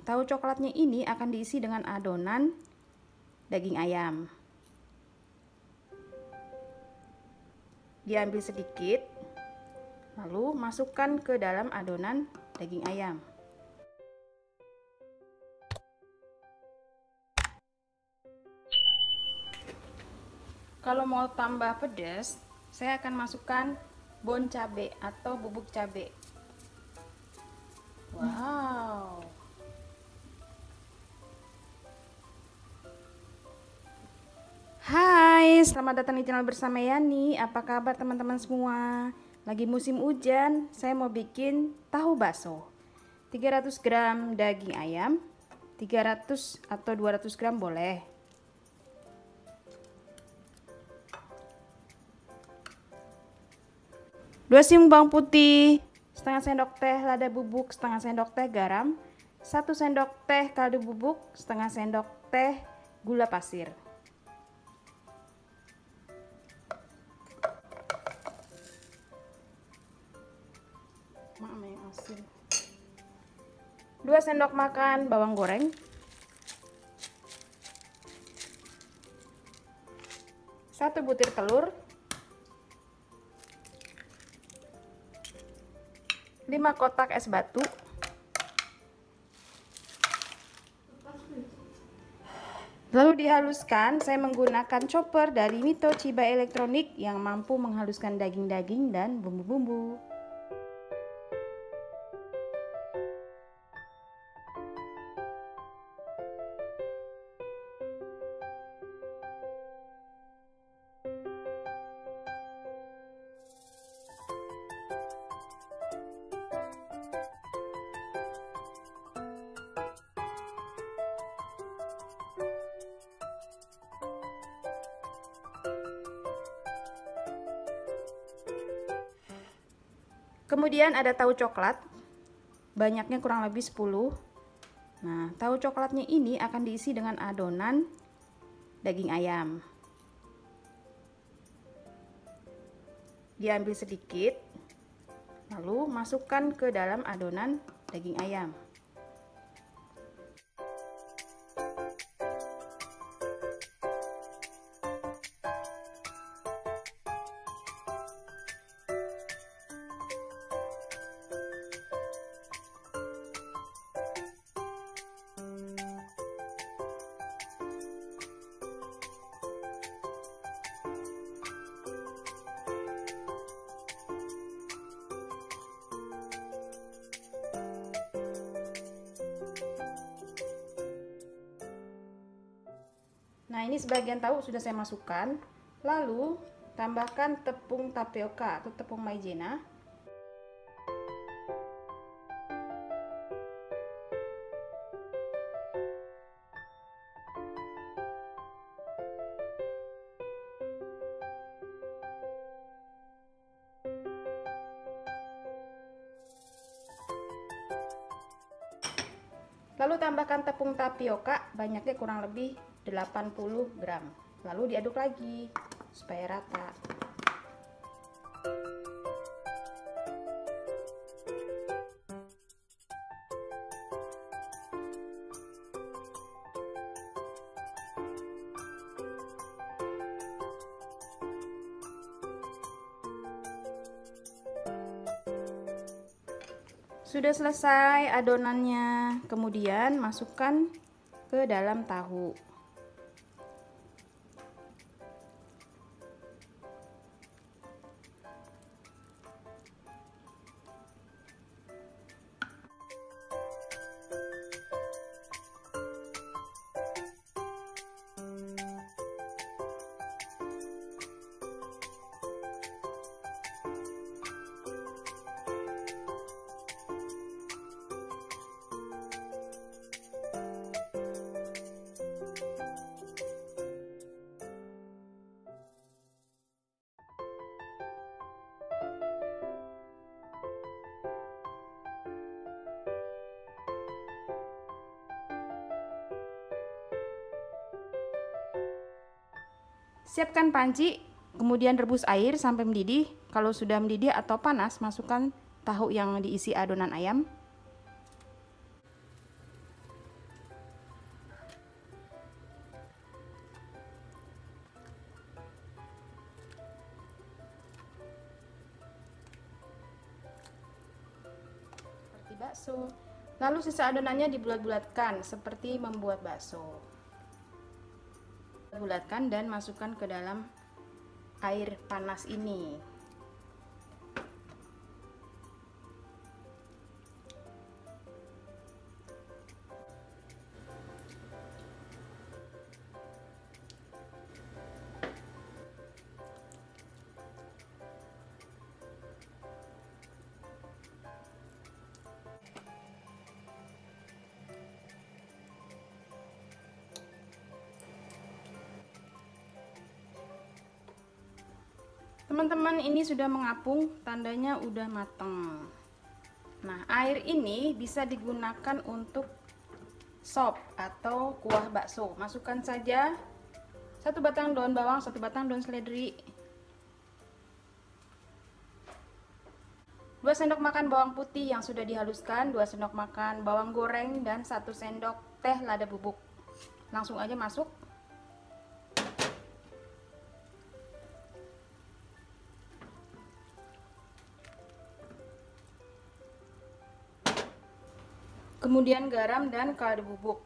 tahu coklatnya ini akan diisi dengan adonan daging ayam. Diambil sedikit, lalu masukkan ke dalam adonan daging ayam. Kalau mau tambah pedas, saya akan masukkan bon cabe atau bubuk cabe. Wow. Hai, selamat datang di channel bersama Yani. Apa kabar teman-teman semua? Lagi musim hujan, saya mau bikin tahu bakso. 300 gram daging ayam, 300 atau 200 gram boleh. 2 siung bawang putih, setengah sendok teh lada bubuk, setengah sendok teh garam, 1 sendok teh kaldu bubuk, setengah sendok teh gula pasir. Mama yang asin. 2 sendok makan bawang goreng, 1 butir telur, 5 kotak es batu, lalu dihaluskan. Saya menggunakan chopper dari Mito Chiba Elektronik yang mampu menghaluskan daging-daging dan bumbu-bumbu. Kemudian ada tahu coklat, banyaknya kurang lebih 10. Nah, tahu coklatnya ini akan diisi dengan adonan daging ayam. Diambil sedikit, lalu masukkan ke dalam adonan daging ayam. Nah, ini sebagian tahu sudah saya masukkan. Lalu tambahkan tepung tapioka atau tepung maizena. Lalu tambahkan tepung tapioka, banyaknya kurang lebih 80 gram. Lalu diaduk lagi supaya rata. Sudah selesai adonannya, kemudian masukkan ke dalam tahu. Siapkan panci, kemudian rebus air sampai mendidih. Kalau sudah mendidih atau panas, masukkan tahu yang diisi adonan ayam. bakso. Lalu sisa adonannya dibulat-bulatkan seperti membuat bakso. Bulatkan dan masukkan ke dalam air panas ini. Teman-teman, ini sudah mengapung, tandanya udah mateng. Nah, air ini bisa digunakan untuk sop atau kuah bakso. Masukkan saja 1 batang daun bawang, 1 batang daun seledri, 2 sendok makan bawang putih yang sudah dihaluskan, 2 sendok makan bawang goreng, dan 1 sendok teh lada bubuk. Langsung aja masuk. Kemudian garam dan kaldu bubuk.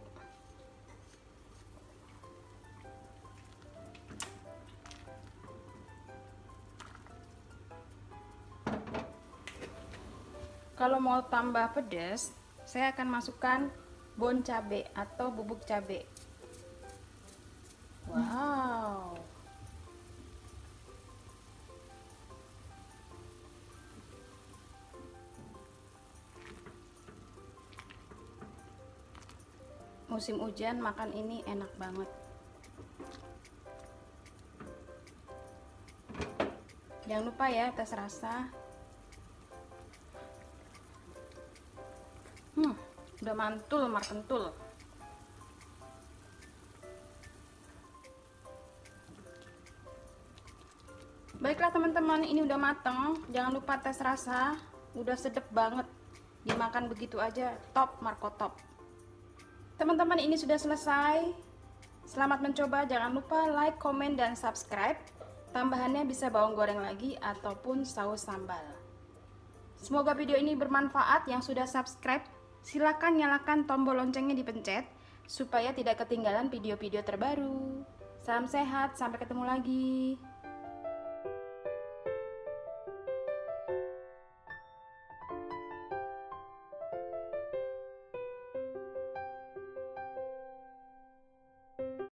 Kalau mau tambah pedas, saya akan masukkan bon cabe atau bubuk cabe. Wow. Musim hujan makan ini enak banget. Jangan lupa ya tes rasa. Udah mantul, markentul. Baiklah teman-teman, ini udah mateng. Jangan lupa tes rasa. Udah sedep banget. Dimakan begitu aja, top, Marco top. Teman-teman, ini sudah selesai. Selamat mencoba. Jangan lupa like, komen, dan subscribe. Tambahannya bisa bawang goreng lagi ataupun saus sambal. Semoga video ini bermanfaat. Yang sudah subscribe, silakan nyalakan tombol loncengnya dipencet supaya tidak ketinggalan video-video terbaru. Salam sehat, sampai ketemu lagi.